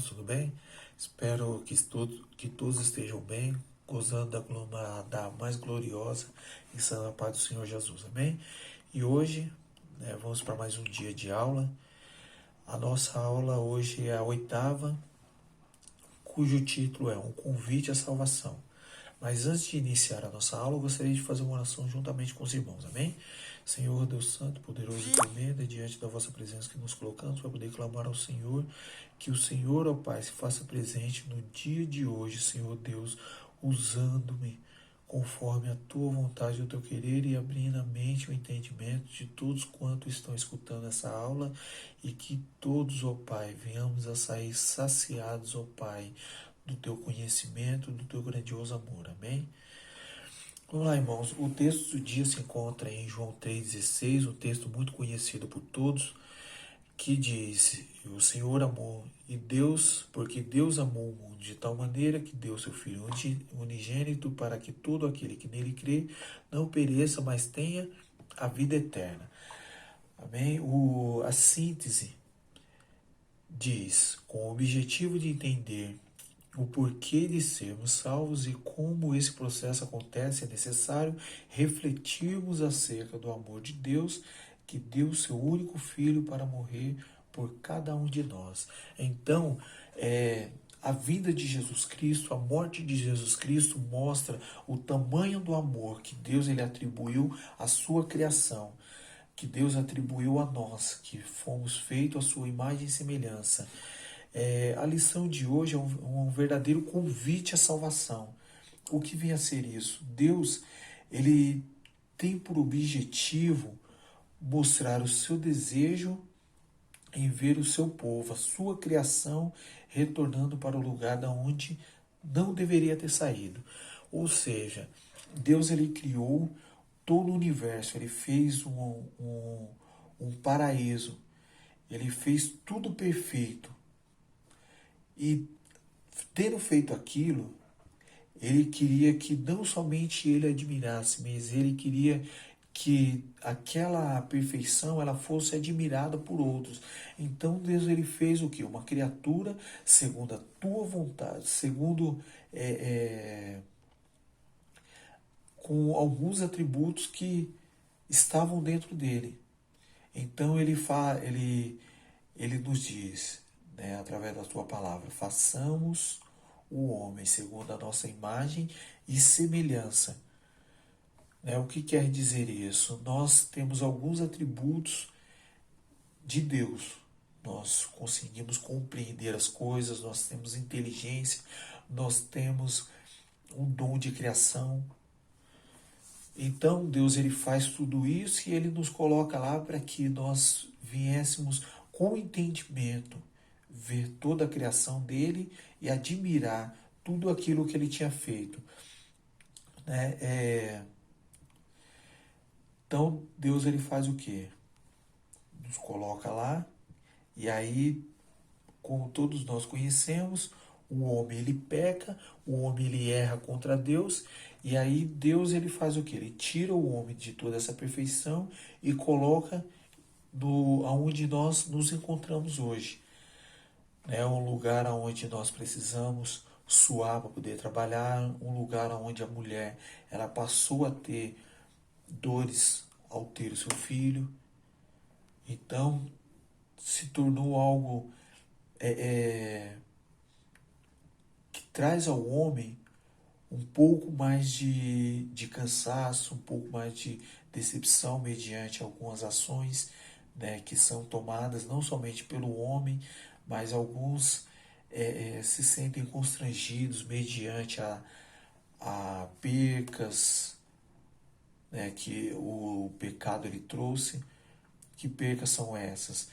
irmãos, tudo bem? Espero que todos estejam bem, gozando da mais gloriosa e santa paz do Senhor Jesus, amém? E hoje, vamos para mais um dia de aula. A nossa aula hoje é a oitava, cujo título é Um Convite à Salvação. Mas antes de iniciar a nossa aula, eu gostaria de fazer uma oração juntamente com os irmãos, amém? Senhor Deus Santo, poderoso e tremendo, é diante da vossa presença que nos colocamos para poder clamar ao Senhor, que o Senhor, ó Pai, se faça presente no dia de hoje, Senhor Deus, usando-me conforme a tua vontade e o teu querer e abrindo a mente e o entendimento de todos quantos estão escutando essa aula e que todos, ó Pai, venhamos a sair saciados, ó Pai, do teu conhecimento, do teu grandioso amor, amém? Vamos lá, irmãos. O texto do dia se encontra em João 3,16, um texto muito conhecido por todos, que diz: o Senhor amou e Deus, porque Deus amou o mundo de tal maneira que deu seu Filho unigênito para que todo aquele que nele crê não pereça, mas tenha a vida eterna. Amém? A síntese diz, com o objetivo de entender o porquê de sermos salvos e como esse processo acontece, é necessário refletirmos acerca do amor de Deus, que deu seu único Filho para morrer por cada um de nós. Então, a vinda de Jesus Cristo, a morte de Jesus Cristo mostra o tamanho do amor que Deus ele atribuiu à sua criação, que Deus atribuiu a nós, que fomos feitos à sua imagem e semelhança. A lição de hoje é um verdadeiro convite à salvação. O que vem a ser isso? Deus, ele tem por objetivo mostrar o seu desejo em ver o seu povo, a sua criação, retornando para o lugar da onde não deveria ter saído. Ou seja, Deus ele criou todo o universo, ele fez um paraíso, ele fez tudo perfeito. E tendo feito aquilo, ele queria que não somente ele admirasse, mas ele queria que aquela perfeição ela fosse admirada por outros. Então Deus ele fez o que? Uma criatura segundo a tua vontade, segundo com alguns atributos que estavam dentro dele. Então ele nos diz, através da tua palavra, façamos o homem segundo a nossa imagem e semelhança. O que quer dizer isso? Nós temos alguns atributos de Deus. Nós conseguimos compreender as coisas, nós temos inteligência, nós temos um dom de criação. Então Deus ele faz tudo isso e ele nos coloca lá para que nós viéssemos com entendimento ver toda a criação dele e admirar tudo aquilo que ele tinha feito. Então Deus ele faz o quê? Nos coloca lá e aí, como todos nós conhecemos, o homem ele peca, o homem ele erra contra Deus e aí Deus ele faz o quê? Ele tira o homem de toda essa perfeição e coloca aonde nós nos encontramos hoje. Um lugar onde nós precisamos suar para poder trabalhar, um lugar onde a mulher ela passou a ter dores ao ter o seu filho. Então se tornou algo que traz ao homem um pouco mais de cansaço, um pouco mais de decepção mediante algumas ações que são tomadas não somente pelo homem, mas alguns se sentem constrangidos mediante a percas que o pecado ele trouxe. Que percas são essas?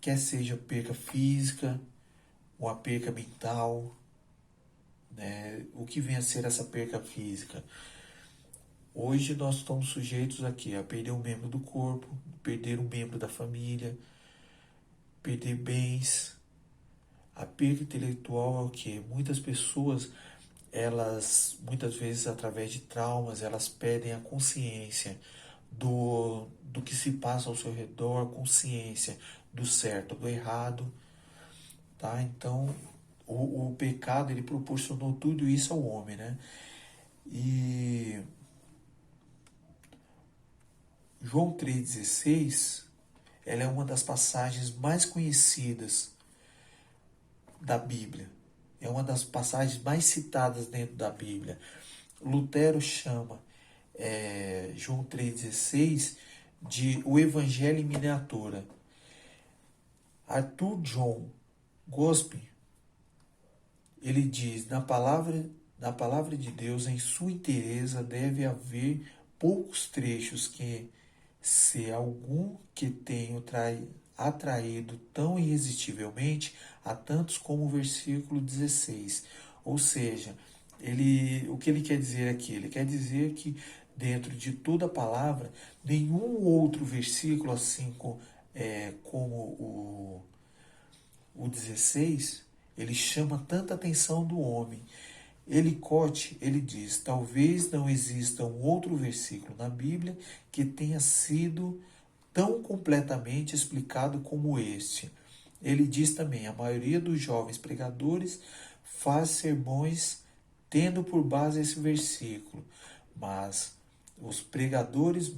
Quer seja perca física, ou a perca mental. O que vem a ser essa perca física? Hoje nós estamos sujeitos aqui a perder um membro do corpo, perder um membro da família, perder bens. A perda intelectual é o que? Muitas pessoas, elas, muitas vezes através de traumas, elas perdem a consciência do que se passa ao seu redor, consciência do certo, do errado. Tá? Então, o pecado, ele proporcionou tudo isso ao homem, né? E João 3,16, ela é uma das passagens mais conhecidas da Bíblia. É uma das passagens mais citadas dentro da Bíblia. Lutero chama João 3,16 de o Evangelho em miniatura. Arthur John Gospe, ele diz, na palavra de Deus, em sua inteireza, deve haver poucos trechos que, se algum que tenham atraído tão irresistivelmente a tantos como o versículo 16. Ou seja, o que ele quer dizer aqui? Ele quer dizer que dentro de toda a palavra, nenhum outro versículo, assim como o 16, ele chama tanta atenção do homem. Elicote, ele diz, talvez não exista um outro versículo na Bíblia que tenha sido tão completamente explicado como este. Ele diz também, a maioria dos jovens pregadores faz sermões tendo por base esse versículo, mas os pregadores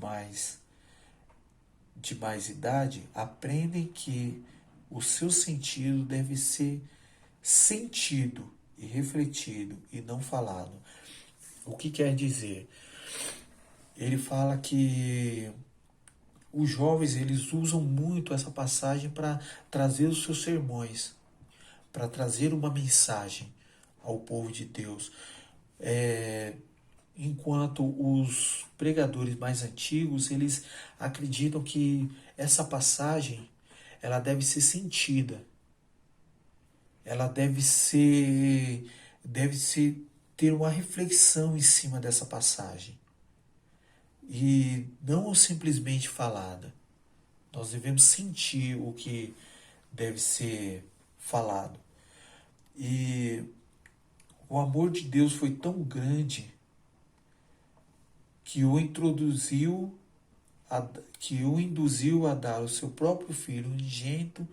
de mais idade aprendem que o seu sentido deve ser sentido e refletido e não falado. O que quer dizer? Ele fala que os jovens, eles usam muito essa passagem para trazer os seus sermões, para trazer uma mensagem ao povo de Deus. Enquanto os pregadores mais antigos, eles acreditam que essa passagem, ela deve ser sentida, ela deve ser ter uma reflexão em cima dessa passagem e não simplesmente falada. Nós devemos sentir o que deve ser falado. E o amor de Deus foi tão grande que o induziu a dar o seu próprio Filho unigênito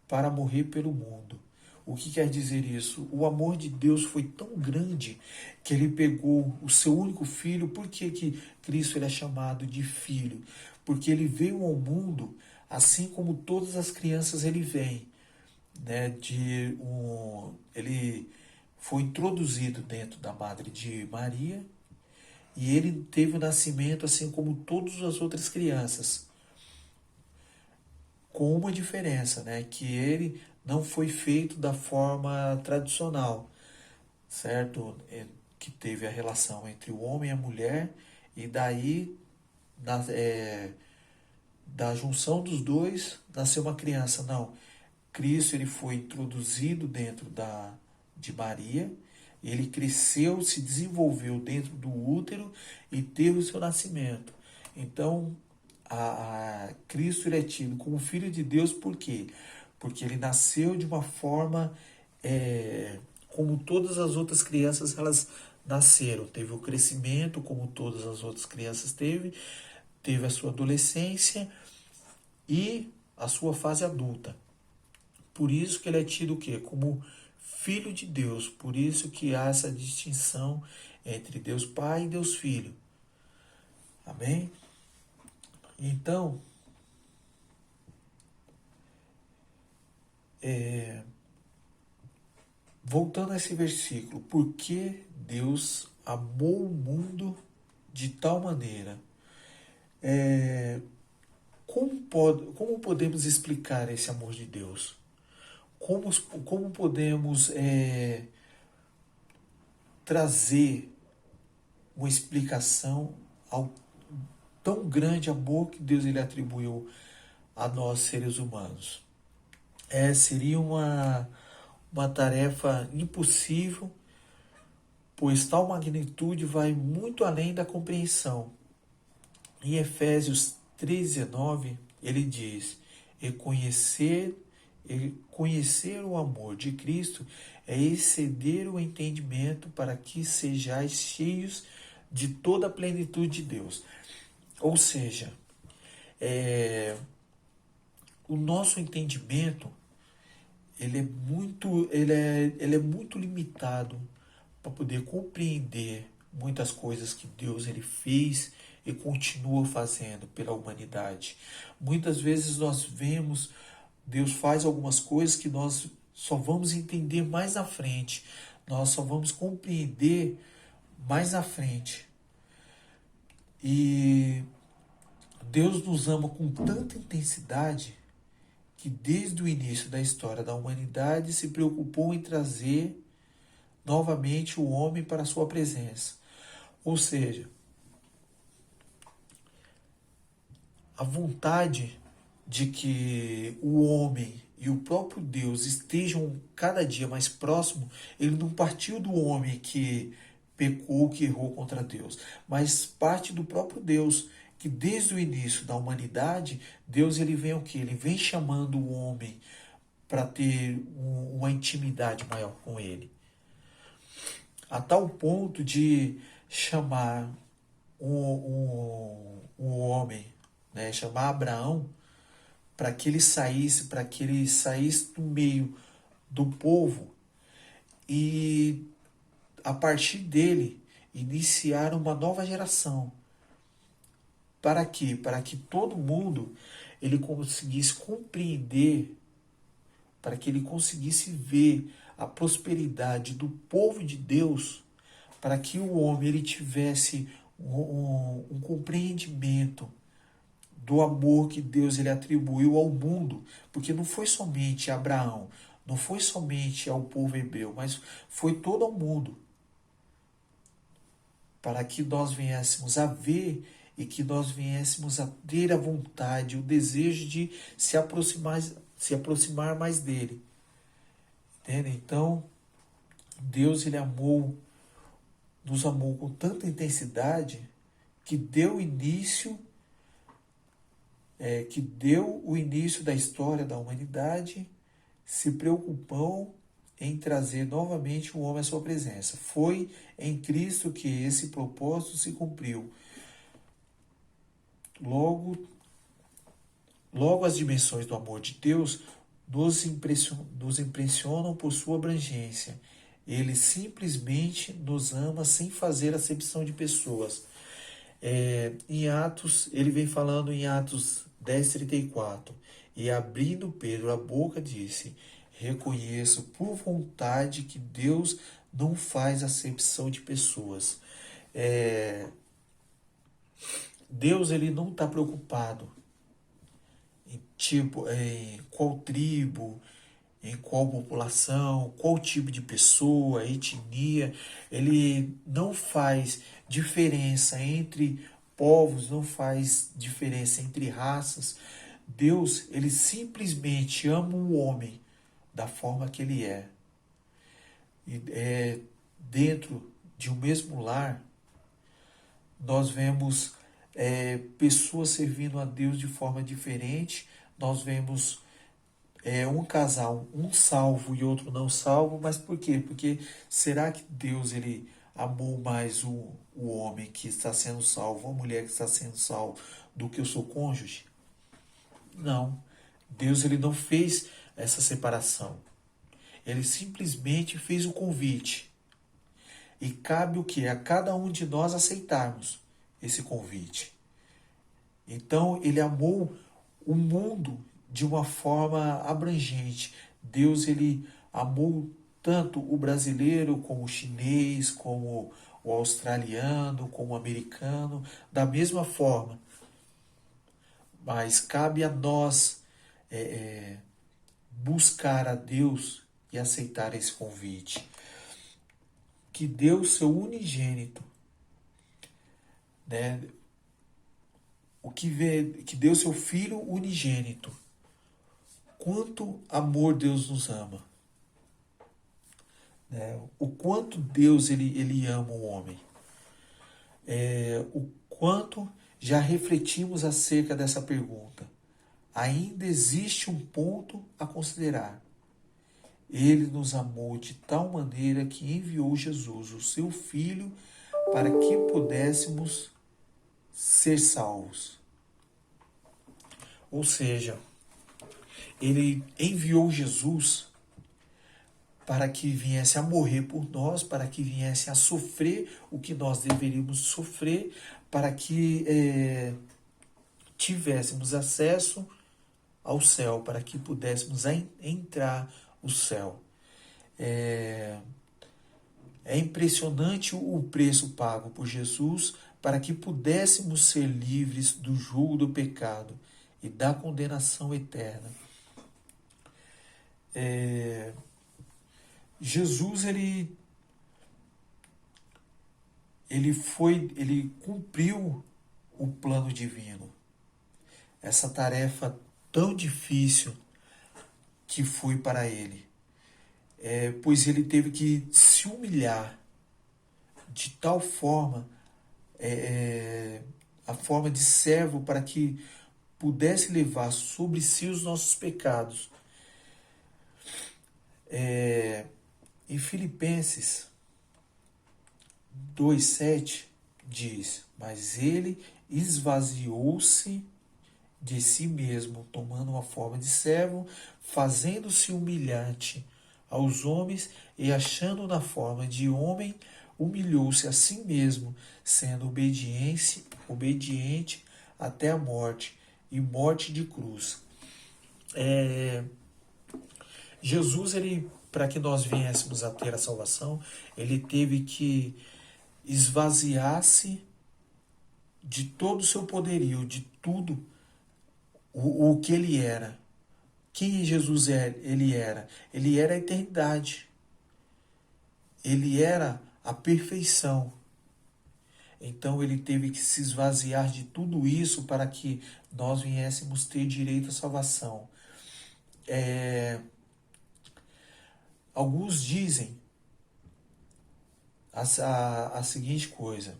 para morrer pelo mundo. O que quer dizer isso? O amor de Deus foi tão grande que ele pegou o seu único filho. Por que Cristo ele é chamado de filho? Porque ele veio ao mundo assim como todas as crianças ele vem. Né? Ele foi introduzido dentro da madre de Maria e ele teve o nascimento assim como todas as outras crianças. Com uma diferença, né? Que ele não foi feito da forma tradicional, certo? Que teve a relação entre o homem e a mulher, e daí, da junção dos dois, nasceu uma criança. Não, Cristo ele foi introduzido dentro de Maria, ele cresceu, se desenvolveu dentro do útero e teve o seu nascimento. Então, Cristo ele é tido como Filho de Deus, por quê? Porque ele nasceu de uma forma como todas as outras crianças elas nasceram. Teve o crescimento como todas as outras crianças teve a sua adolescência e a sua fase adulta. Por isso que ele é tido o quê? Como Filho de Deus. Por isso que há essa distinção entre Deus Pai e Deus Filho. Amém? Então, voltando a esse versículo, por que Deus amou o mundo de tal maneira? Como podemos explicar esse amor de Deus? Como podemos trazer uma explicação ao tão grande amor que Deus ele atribuiu a nós seres humanos? Seria uma tarefa impossível, pois tal magnitude vai muito além da compreensão. Em Efésios 3,19, ele diz, e conhecer o amor de Cristo é exceder o entendimento para que sejais cheios de toda a plenitude de Deus. Ou seja, o nosso entendimento, ele é muito limitado para poder compreender muitas coisas que Deus ele fez e continua fazendo pela humanidade. Muitas vezes nós vemos Deus faz algumas coisas que nós só vamos entender mais à frente, nós só vamos compreender mais à frente. E Deus nos ama com tanta intensidade que desde o início da história da humanidade se preocupou em trazer novamente o homem para a sua presença. Ou seja, a vontade de que o homem e o próprio Deus estejam cada dia mais próximos, ele não partiu do homem que pecou, que errou contra Deus, mas parte do próprio Deus, que desde o início da humanidade, Deus ele vem o quê? Ele vem chamando o homem para ter uma intimidade maior com ele. A tal ponto de chamar um homem, né, chamar Abraão para que ele saísse do meio do povo e a partir dele iniciar uma nova geração. Para quê? Para que todo mundo ele conseguisse compreender, para que ele conseguisse ver a prosperidade do povo de Deus, para que o homem ele tivesse um compreendimento do amor que Deus ele atribuiu ao mundo, porque não foi somente a Abraão, não foi somente ao povo hebreu, mas foi todo o mundo, para que nós viéssemos a ver e que nós viéssemos a ter a vontade, o desejo de se aproximar mais dele. Entende? Então, Deus ele nos amou com tanta intensidade que deu o início da história da humanidade, se preocupou em trazer novamente o homem à sua presença. Foi em Cristo que esse propósito se cumpriu. Logo as dimensões do amor de Deus nos impressionam por sua abrangência. Ele simplesmente nos ama sem fazer acepção de pessoas. Em Atos, ele vem falando em Atos 10:34. E abrindo Pedro a boca, disse: reconheço por vontade que Deus não faz acepção de pessoas. Deus ele não está preocupado em qual tribo, em qual população, qual tipo de pessoa, etnia. Ele não faz diferença entre povos, não faz diferença entre raças. Deus, ele simplesmente ama o homem da forma que ele é. E dentro de um mesmo lar, nós vemos pessoas servindo a Deus de forma diferente. Nós vemos um casal, um salvo e outro não salvo, mas por quê? Porque será que Deus ele amou mais o homem que está sendo salvo, a mulher que está sendo salvo, do que o seu cônjuge? Não. Deus ele não fez essa separação. Ele simplesmente fez o convite. E cabe o que? A cada um de nós aceitarmos esse convite. Então ele amou o mundo de uma forma abrangente. Deus ele amou tanto o brasileiro como o chinês, como o australiano, como o americano, da mesma forma. Mas cabe a nós buscar a Deus e aceitar esse convite. Que deu seu unigênito, né? Que deu seu Filho unigênito. Quanto amor Deus nos ama. Né? O quanto Deus ele ama o homem. O quanto já refletimos acerca dessa pergunta. Ainda existe um ponto a considerar. Ele nos amou de tal maneira que enviou Jesus, o seu Filho, para que pudéssemos ser salvos. Ou seja, ele enviou Jesus para que viesse a morrer por nós, para que viesse a sofrer o que nós deveríamos sofrer, para que tivéssemos acesso ao céu, para que pudéssemos entrar no céu. É impressionante o preço pago por Jesus para que pudéssemos ser livres do jugo do pecado e da condenação eterna. Jesus, ele cumpriu o plano divino. Essa tarefa tão difícil que foi para ele. Pois ele teve que se humilhar de tal forma, a forma de servo, para que pudesse levar sobre si os nossos pecados. Em Filipenses 2,7 diz: mas ele esvaziou-se de si mesmo, tomando uma forma de servo, fazendo-se humilhante aos homens e achando na forma de homem, humilhou-se a si mesmo, sendo obediente até a morte, e morte de cruz. Jesus, para que nós viéssemos a ter a salvação, ele teve que esvaziar-se de todo o seu poderio, de tudo o que ele era. Quem Jesus ele era? Ele era a eternidade. Ele era a perfeição. Então ele teve que se esvaziar de tudo isso para que nós viéssemos ter direito à salvação. Alguns dizem a seguinte coisa,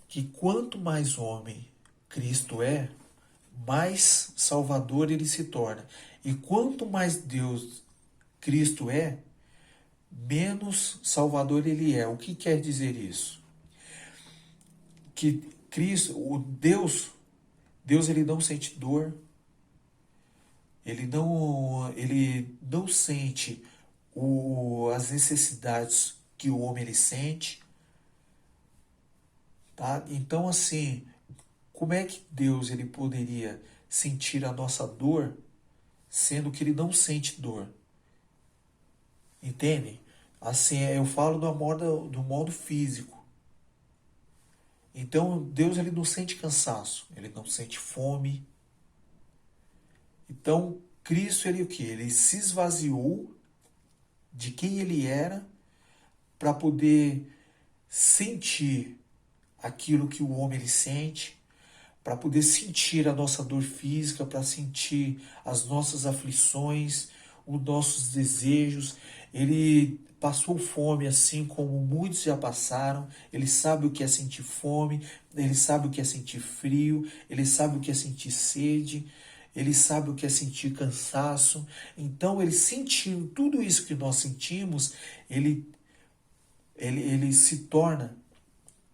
que quanto mais homem Cristo é, mais Salvador ele se torna. E quanto mais Deus Cristo é, menos Salvador ele é. O que quer dizer isso? Que Cristo, o Deus ele não sente dor, ele não sente as necessidades que o homem ele sente, tá? Então, assim, como é que Deus ele poderia sentir a nossa dor, sendo que ele não sente dor? Entende? Assim, eu falo do modo físico. Então, Deus ele não sente cansaço, ele não sente fome. Então, Cristo ele o quê? Ele se esvaziou de quem ele era para poder sentir aquilo que o homem ele sente, para poder sentir a nossa dor física, para sentir as nossas aflições, os nossos desejos. Ele passou fome assim como muitos já passaram. Ele sabe o que é sentir fome, ele sabe o que é sentir frio, ele sabe o que é sentir sede, ele sabe o que é sentir cansaço. Então, ele sentindo tudo isso que nós sentimos, ele se torna,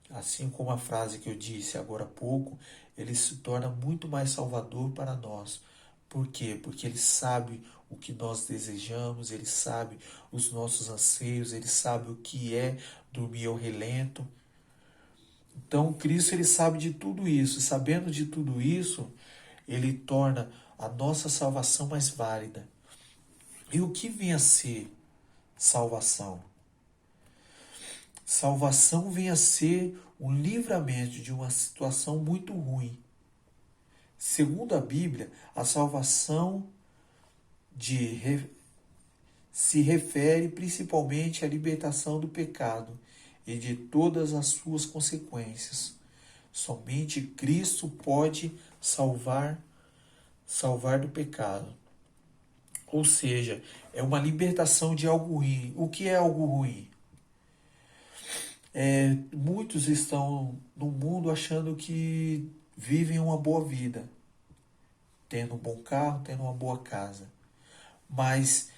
assim como a frase que eu disse agora há pouco, ele se torna muito mais salvador para nós. Por quê? Porque ele sabe o que nós desejamos, ele sabe os nossos anseios, ele sabe o que é dormir ao relento. Então, Cristo ele sabe de tudo isso. Sabendo de tudo isso, ele torna a nossa salvação mais válida. E o que vem a ser salvação? Salvação vem a ser um livramento de uma situação muito ruim. Segundo a Bíblia, a salvação se refere principalmente à libertação do pecado e de todas as suas consequências. Somente Cristo pode salvar do pecado. Ou seja, é uma libertação de algo ruim. O que é algo ruim? Muitos estão no mundo achando que vivem uma boa vida, tendo um bom carro, tendo uma boa casa, mas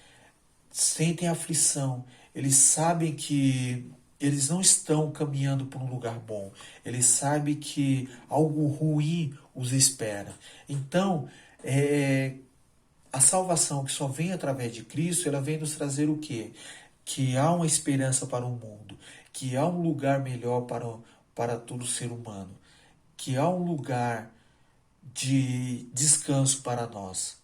sentem aflição. Eles sabem que eles não estão caminhando por um lugar bom. Eles sabem que algo ruim os espera. Então, a salvação que só vem através de Cristo, ela vem nos trazer o quê? Que há uma esperança para o mundo, que há um lugar melhor para todo ser humano, que há um lugar de descanso para nós,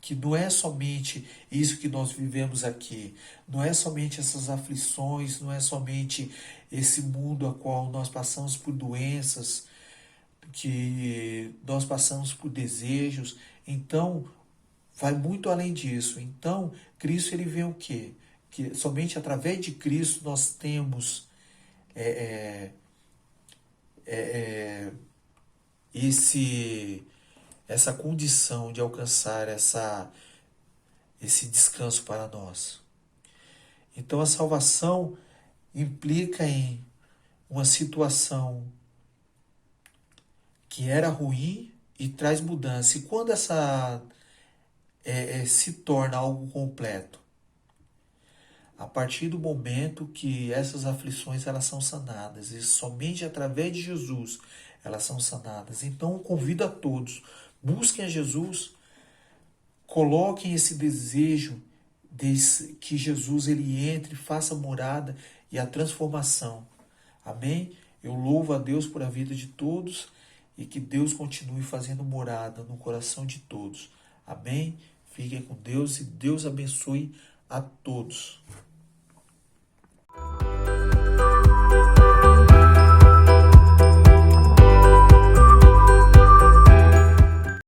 que não é somente isso que nós vivemos aqui, não é somente essas aflições, não é somente esse mundo a qual nós passamos por doenças, que nós passamos por desejos. Então, vai muito além disso. Então, Cristo ele vê o quê? Que somente através de Cristo nós temos é, é, é, esse essa condição de alcançar esse descanso para nós. Então, a salvação implica em uma situação que era ruim e traz mudança. E quando essa se torna algo completo? A partir do momento que essas aflições elas são sanadas, e somente através de Jesus elas são sanadas. Então, convido a todos, busquem a Jesus, coloquem esse desejo que Jesus ele entre, faça morada e a transformação. Amém? Eu louvo a Deus por a vida de todos e que Deus continue fazendo morada no coração de todos. Amém? Fiquem com Deus e Deus abençoe a todos.